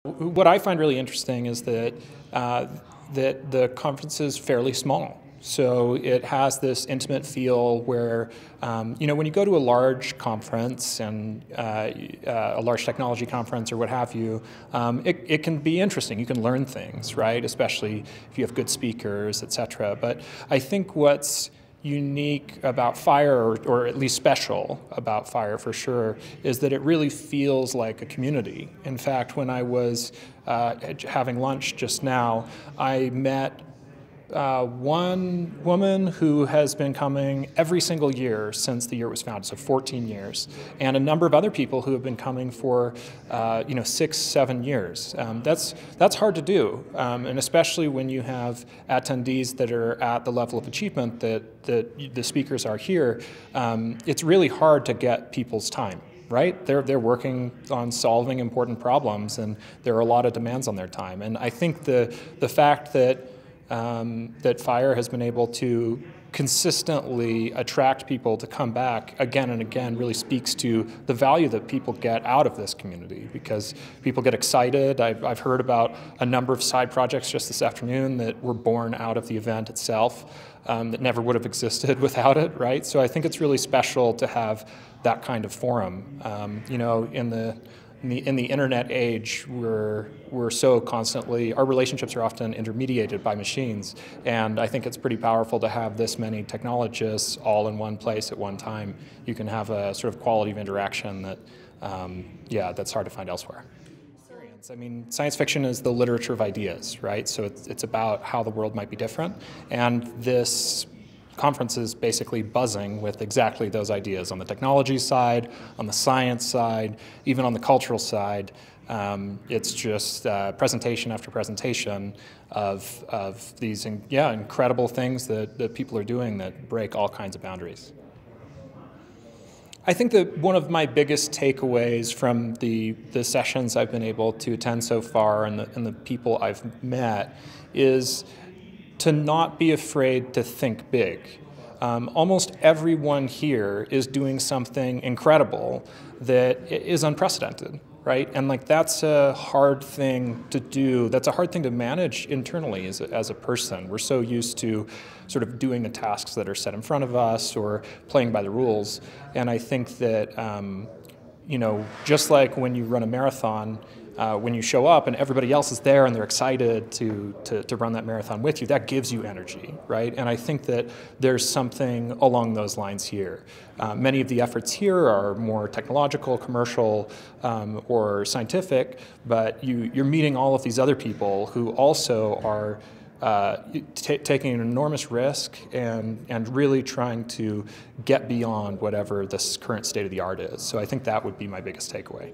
What I find really interesting is that that the conference is fairly small. So it has this intimate feel where, when you go to a large conference and a large technology conference or what have you, it can be interesting. You can learn things, right? Especially if you have good speakers, et cetera. But I think what's unique about FiRe, or at least special about FiRe for sure, is that it really feels like a community. In fact, when I was having lunch just now, I met one woman who has been coming every single year since the year was founded, so 14 years, and a number of other people who have been coming for 6, 7 years. That's hard to do, and especially when you have attendees that are at the level of achievement that the speakers are here, it's really hard to get people's time. Right? They're working on solving important problems, and there are a lot of demands on their time. And I think the fact that FiRe has been able to consistently attract people to come back again and again really speaks to the value that people get out of this community, because people get excited. I've heard about a number of side projects just this afternoon that were born out of the event itself, that never would have existed without it, right? So I think it's really special to have that kind of forum. In the internet age, we're so constantly, our relationships are often intermediated by machines, and I think it's pretty powerful to have this many technologists all in one place at one time. You can have a sort of quality of interaction that, that's hard to find elsewhere. I mean, science fiction is the literature of ideas, right? So it's about how the world might be different, and this conference is basically buzzing with exactly those ideas on the technology side, on the science side, even on the cultural side. It's just presentation after presentation of these incredible things that people are doing that break all kinds of boundaries. I think that one of my biggest takeaways from the sessions I've been able to attend so far and the people I've met is to not be afraid to think big. Almost everyone here is doing something incredible that is unprecedented, right? And that's a hard thing to do. That's a hard thing to manage internally as a person. We're so used to sort of doing the tasks that are set in front of us or playing by the rules. And I think that, just like when you run a marathon, when you show up and everybody else is there and they're excited to run that marathon with you, that gives you energy, right? And I think that there's something along those lines here. Many of the efforts here are more technological, commercial, or scientific, but you're meeting all of these other people who also are taking an enormous risk and really trying to get beyond whatever this current state of the art is. So I think that would be my biggest takeaway.